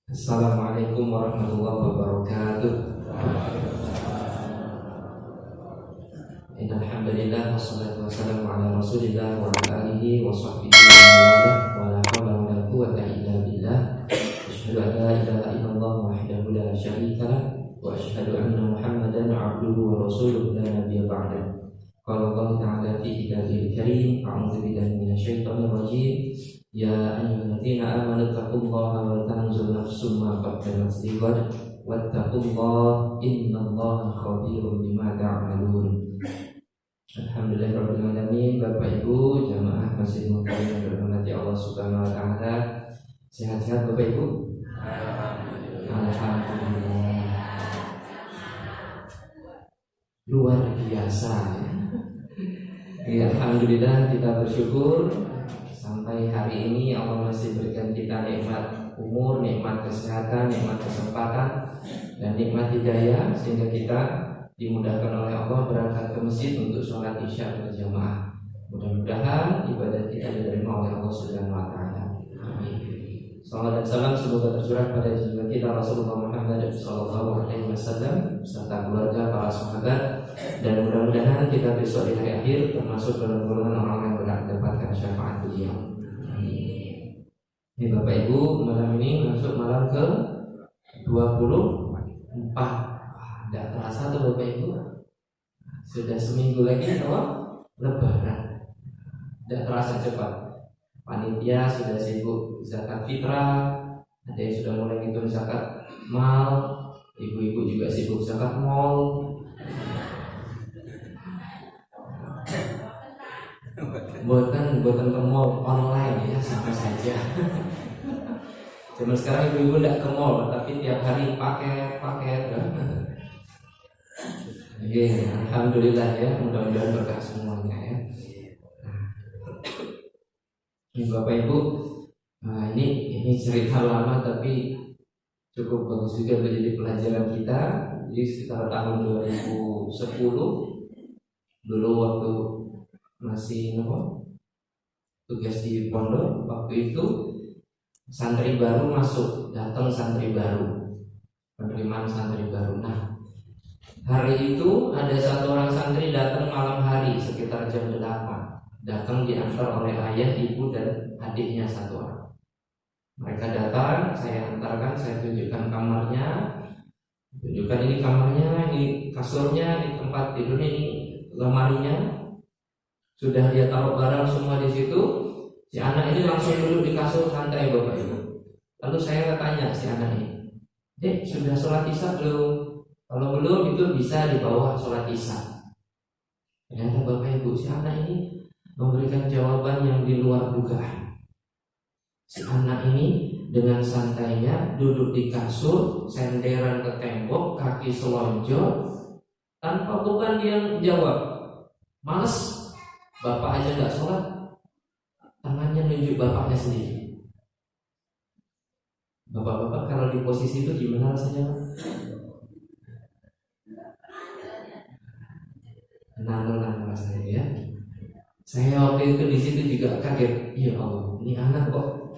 Assalamualaikum warahmatullahi wabarakatuh. Innal hamdalillah wassalatu wassalamu ala Rasulillah wa ala alihi wa sahbihi wa la haula wa la quwwata illa billah. Asyhadu an la ilaha illallah wahdahu la syarika lah wa asyhadu anna Muhammadan abduhu wa rasuluhu la nabiyya ba'da. Qala Allah ta'ala fi kitabil karim, a'udzu billahi minasyaitonir rajim. Ya ayyuhalladzina amanu taqullaha wa tanzur nafsum ma qaddamat lighad wattaqullaha innallaha khabirun bima ta'malun. Alhamdulillahirabbil alamin. Bapak Ibu jamaah masjid Mukarram yang dirahmati Allah Subhanahu wa taala. Sehat-sehat Bapak Ibu? Alhamdulillah. Luar biasa ya. Alhamdulillah, kita bersyukur sampai hari ini Allah masih berikan kita nikmat umur, nikmat kesehatan, nikmat kesempatan, dan nikmat hidayah sehingga kita dimudahkan oleh Allah berangkat ke masjid untuk sholat isya berjamaah. Mudah-mudahan ibadah kita diterima oleh Allah Subhanahu wa taala. Amin. Salam dan salam semoga tercurah pada junjungan kita Rasulullah Muhammad sallallahu alaihi wasallam beserta keluarga, para sahabat, dan mudah-mudahan kita besok di hari akhir termasuk dalam golongan orang yang mendapatkan syafaat beliau. Amin. Ini Bapak Ibu, malam ini masuk malam ke 24. Tidak terasa tuh Bapak Ibu, sudah seminggu lagi Lebaran. Tidak terasa cepat. Panitia sudah sibuk zakat fitrah, ada yang sudah mulai ngitung zakat mal, ibu-ibu juga sibuk zakat mal. Buatan ke mall online ya, sama saja. Cuma sekarang ibu-ibu tidak ke mall, tapi tiap hari paket. Alhamdulillah ya, mudah-mudahan berkah semuanya ya. Ini Bapak Ibu, ini cerita lama tapi cukup bagus juga menjadi pelajaran kita. Jadi sekitar tahun 2010 dulu waktu masih tugas di pondok, waktu itu santri baru masuk, datang santri baru, penerimaan santri baru. Nah, hari itu ada satu orang santri datang malam hari sekitar jam 8. Datang diantar oleh ayah, ibu, dan adiknya satu orang. Mereka datang, saya antarkan, saya tunjukkan kamarnya. Tunjukkan ini kamarnya, ini kasurnya, ini tempat tidurnya, ini lemarinya. Sudah dia taruh barang semua di situ. Si anak ini langsung duduk di kasur santai Bapak Ibu. Lalu saya tanya si anak ini, "Dek, sudah sholat isya belum? Kalau belum itu bisa dibawa sholat isya." Ternyata Bapak Ibu, si anak ini memberikan jawaban yang di luar dugaan. Si anak ini dengan santainya duduk di kasur, senderan ke tembok, kaki selonjor, tanpa beban dia jawab, "Males, bapak aja gak sholat." Tangannya nunjuk bapaknya sendiri. Bapak-bapak kalau di posisi itu gimana rasanya? Tenang rasanya ya. Saya waktu itu di situ juga kaget. Ya Allah, ini anak kok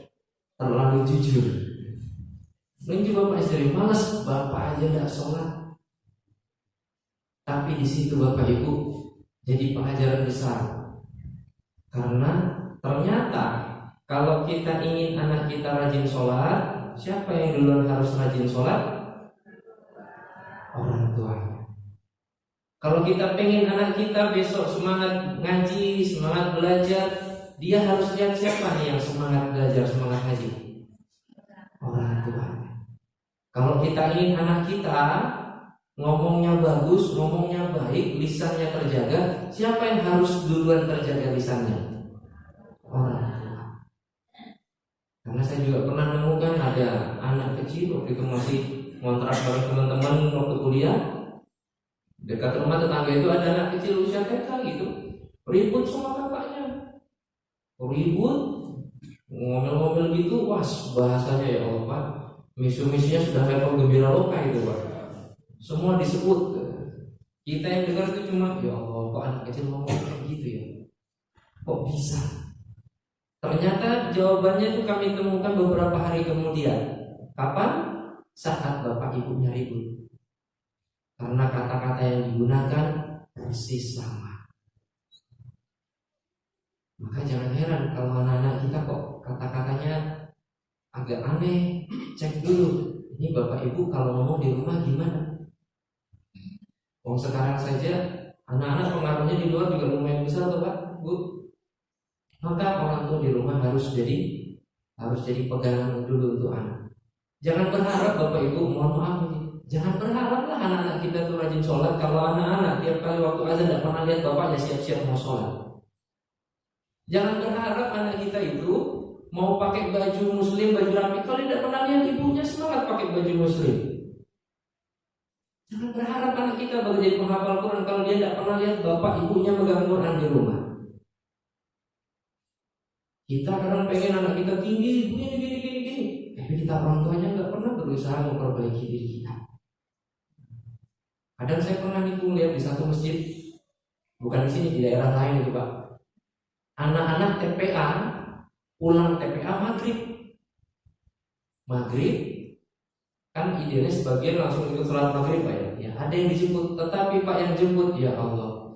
terlalu jujur. Nunjuk bapak sendiri, "Males, bapak aja gak sholat." Tapi di situ Bapak Ibu jadi pelajaran besar. Karena ternyata kalau kita ingin anak kita rajin sholat, siapa yang duluan harus rajin sholat? Orang tua. Kalau kita pengen anak kita besok semangat ngaji, semangat belajar, dia harus lihat siapa nih yang semangat belajar, semangat ngaji? Orang tua. Kalau kita ingin anak kita ngomongnya bagus, ngomongnya baik, lisannya terjaga, siapa yang harus duluan terjaga lisannya? Orang tua. Karena saya juga pernah menemukan ada anak kecil waktu itu masih ngontrak bareng teman-teman waktu kuliah. Dekat rumah tetangga itu ada anak kecil usia TK gitu, ribut sama kakaknya, ngomel-ngomel gitu. Wah, bahasanya ya Allah Pak, misu-misunya sudah level gembira loka itu Pak. Semua disebut. Kita yang dengar itu cuma, ya Allah, kok anak kecil ngomong kayak gitu ya? Kok bisa? Ternyata jawabannya itu kami temukan beberapa hari kemudian. Kapan? Saat bapak ibunya ribut. Karena kata-kata yang digunakan persis sama. Maka jangan heran kalau anak-anak kita kok kata-katanya agak aneh. Cek dulu, ini bapak ibu kalau ngomong di rumah gimana? Sekarang saja anak-anak pengaruhnya di luar juga lumayan besar tuh Pak, Bu. Maka orang tua di rumah harus jadi pegangan dulu untuk anak. Jangan berharap bapak ibu, mohon maaf nih, jangan berharaplah anak-anak kita tuh rajin sholat kalau anak-anak tiap kali waktu azan tidak pernah lihat bapaknya siap-siap mau sholat. Jangan berharap anak kita itu mau pakai baju muslim, baju rapi kalau tidak pernah lihat ibunya semangat pakai baju muslim. Jangan berharap anak kita bakal jadi penghafal Quran kalau dia tidak pernah lihat bapak ibunya megang Quran di rumah. Kita kadang pengen anak kita tinggi, gini, tapi kita orang tuanya nggak pernah berusaha memperbaiki diri kita. Kadang saya pernah lihat di satu masjid, bukan di sini, di daerah lain itu Pak. Anak-anak TPA pulang TPA maghrib kan idealnya sebagian langsung ikut sholat maghrib Pak ya. Ada yang dijemput, tetapi Pak yang jemput ya Allah,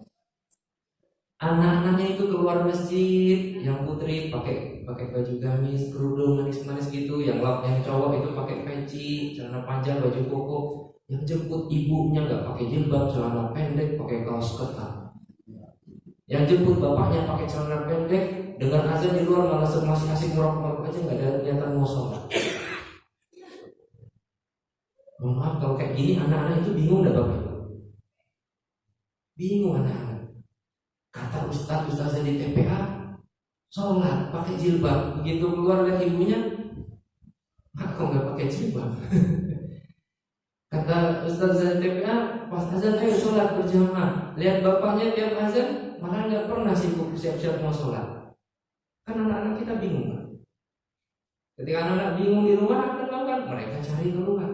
anak-anaknya itu keluar masjid, yang putri pakai baju gamis, kerudung manis-manis gitu, yang cowok itu pakai peci, celana panjang, baju koko. Yang jemput ibunya nggak pakai jilbab, celana pendek, pakai kaos ketat. Yang jemput bapaknya pakai celana pendek, dengan azan di luar malah masih asik ngerokok aja, nggak ada niatan mau sholat. Mohon maaf kalau kayak gini anak-anak itu bingung dah Bapak Ibu. Bingung anak-anak. Kata ustazah di TPA sholat pakai jilbab, begitu keluar lihat ibunya, kok nggak pakai jilbab? Kata ustazah di TPA pas azan ayo sholat berjamaah, lihat bapaknya tiap azan malah nggak pernah sibuk siap-siap mau sholat. Kan anak-anak kita bingung Pak. Ketika anak-anak bingung di rumah apa yang mereka cari keluar.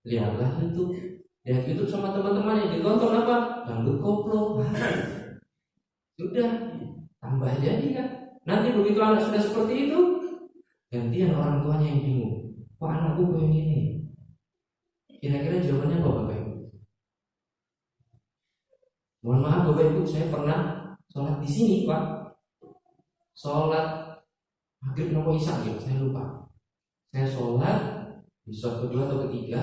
Lihatlah YouTube, lihat YouTube sama teman-temannya, ditonton apa? Dangdut koplo. Sudah, tambah jadi kan. Nanti begitu anak sudah seperti itu, gantian orang tuanya yang bingung. Kok anakku kayak gini? Kira-kira jawabannya apa Bapak Ibu? Mohon maaf Bapak Ibu, saya pernah sholat di sini Pak. Sholat maghrib nopo isya ya, saya lupa. Saya sholat di sholat kedua atau ketiga.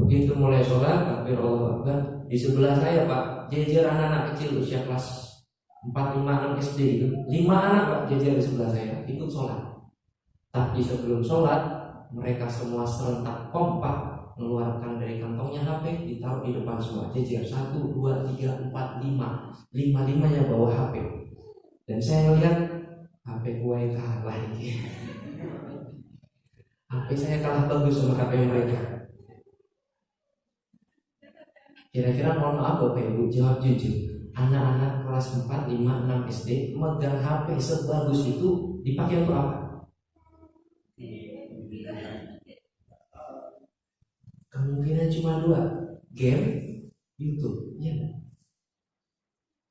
Begitu mulai sholat, takbir Allahu Akbar. Di sebelah saya Pak, jejer anak-anak kecil usia kelas 4, 5, 6 SD itu 5 anak Pak jejer di sebelah saya ikut sholat. Tapi sebelum sholat mereka semua serentak kompak mengeluarkan dari kantongnya HP, ditaruh di depan semua jejer 1, 2, 3, 4, 5 5-5-nya bawa HP. Dan saya melihat HP gue kalah ini. HP saya kalah bagus sama HP mereka. Kira-kira mohon maaf Bapak Ibu, jawab jujur. Anak-anak kelas 4, 5, 6 SD megang HP sebagus itu dipakai untuk apa? Kemungkinan cuma 2, game, YouTube. Ya.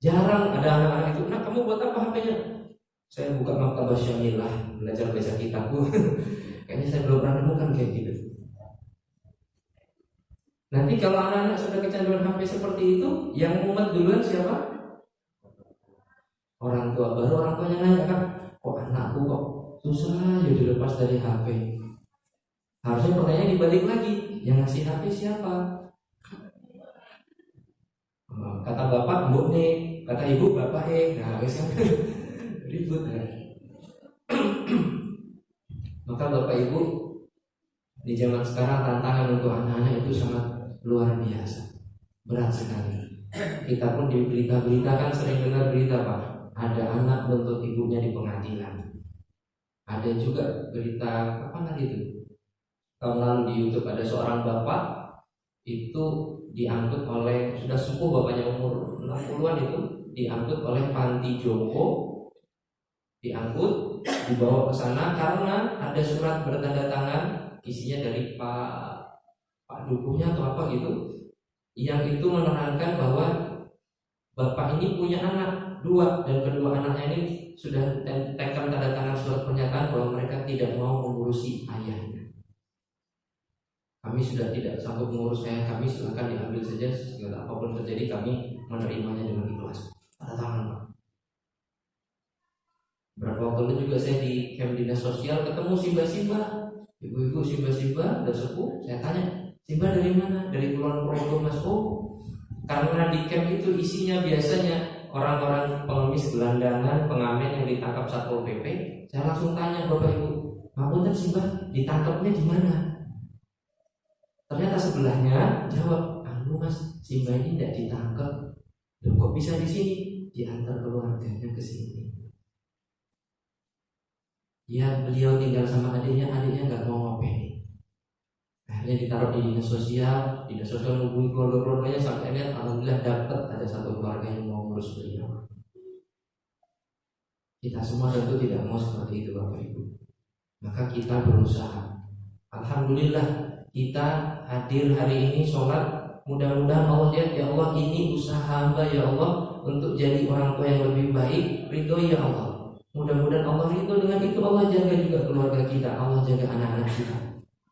Jarang ada anak-anak itu. Nah, kamu buat apa HP-nya? Saya buka maktabah syamilah, belajar baca kitab. Kayaknya saya belum pernah nemukan kayak gitu. Nanti kalau anak-anak sudah kecanduan HP seperti itu, yang mumet duluan siapa? Orang tua. Baru orang tuanya nanya kan, kok anakku kok susah ya dilepas dari HP. Harusnya pertanyaan dibalik lagi, yang ngasih HP siapa? Kata bapak mbok nih, kata ibu bapak nah guys kan ribut ya. Maka bapak ibu di zaman sekarang tantangan untuk anak-anak itu sangat luar biasa, berat sekali. Kita pun di berita-berita kan sering dengar berita Pak, ada anak menuntut ibunya di pengadilan. Ada juga berita apa tadi itu? Tahun lalu di YouTube ada seorang bapak itu diangkut oleh, sudah sepuh bapaknya umur 60-an itu, diangkut oleh panti jompo, diangkut dibawa ke sana karena ada surat bertanda tangan isinya dari Pak dukuhnya atau apa gitu, yang itu menerangkan bahwa bapak ini punya anak 2 dan kedua anaknya ini sudah tekan tanda tangan surat pernyataan bahwa mereka tidak mau mengurusi ayahnya. Kami sudah tidak sanggup mengurus ayah kami, silakan diambil saja, segala apapun terjadi kami menerimanya dengan ikhlas. Tanda tangan Pak. Berapa waktu lalu juga saya di camp dinas sosial ketemu Simba, ibu-ibu Simba udah sepuh. Saya tanya, Simba dari mana? Dari Kulon Progo Mas. Oh, karena di camp itu isinya biasanya orang-orang pengemis gelandangan, pengamen yang ditangkap Satpol PP. Saya langsung tanya Bapak Ibu, Mapunten Simba, ditangkapnya di mana? Ternyata sebelahnya jawab, anu Mas, Simba ini tidak ditangkap. Loh, kok bisa di sini? Diantar keluarganya ke sini. Ya, beliau tinggal sama adiknya nggak mau ngopeni. Akhirnya ditaruh di dinas sosial menghubungi keluarganya sampai akhirnya alhamdulillah dapat ada satu keluarga yang mau ngurus beliau. Kita semua tentu tidak mau seperti itu Bapak Ibu. Maka kita berusaha. Alhamdulillah kita hadir hari ini sholat. Mudah-mudahan Allah lihat, ya Allah ini usaha hamba ya Allah untuk jadi orang tua yang lebih baik. Ridho ya Allah. Mudah-mudahan Allah ridho dengan itu. Allah jaga juga keluarga kita, Allah jaga anak-anak kita.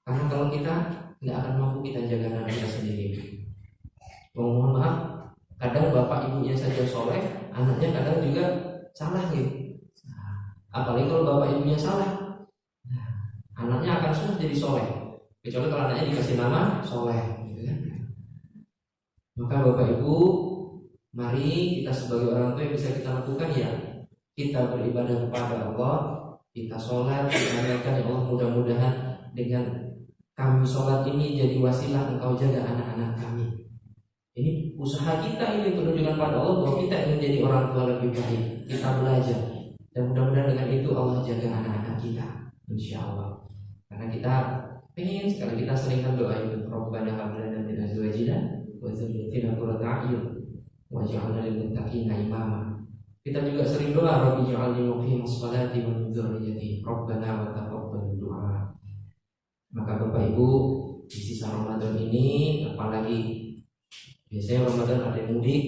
Karena kalau kita nggak akan mampu kita jaga anak kita sendiri. Mohon maaf, kadang bapak ibunya saja soleh, anaknya kadang juga salah gitu. Apalagi kalau bapak ibunya salah, anaknya akan susah jadi soleh. Kecuali kalau anaknya dikasih nama soleh, gitu kan? Maka bapak ibu, mari kita sebagai orang tua yang bisa kita lakukan ya, kita beribadah kepada Allah, kita sholat, kita mengingatkan ya Allah, mudah-mudahan dengan kami sholat ini jadi wasilah Engkau jaga anak-anak kami. Ini usaha kita ini untuk menunjukkan pada Allah bahwa kita ingin jadi orang tua lebih baik. Kita belajar dan mudah-mudahan dengan itu Allah jaga anak-anak kita, insya Allah. Karena kita pengen sekali, kita seringkan doa itu, Rabbana hab lana min azwajina wa dzurriyyatina qurrata a'yun waj'alna lil muttaqina imama. Kita juga sering doa, Rabbi ja'alni muqimas sholati wa min dzurriyyati Rabbana wa taqabbal du'a. Maka Bapak Ibu, di sisa Ramadan ini, apalagi biasanya Ramadan ada mudik,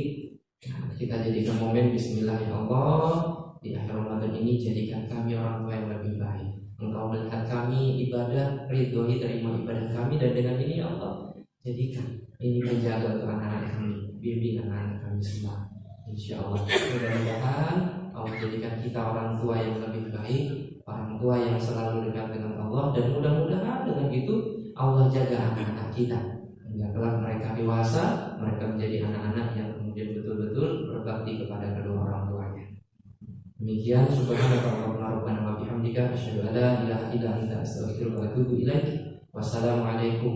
kita jadikan momen Bismillah ya Allah, di akhir Ramadan ini jadikan kami orang tua yang lebih baik. Engkau melihat kami ibadah, ridhoi terima ibadah kami, dan dengan ini ya Allah jadikan ini menjaga untuk anak-anak kami, bimbing anak-anak kami semua. Insya Allah, mudah-mudahan Allah jadikan kita orang tua yang lebih baik, orang tua yang selalu dekat dengan Allah, dan mudah-mudahan dengan itu Allah jaga anak-anak kita hingga kelak mereka dewasa, mereka menjadi anak-anak yang kemudian betul-betul berbakti kepada kedua orang tuanya. Demikian, subhanakallahumma rabbana wa bihamdika asyhadu an la ilaha illa anta astaghfiruka wa atubu ilaik. Wassalamualaikum.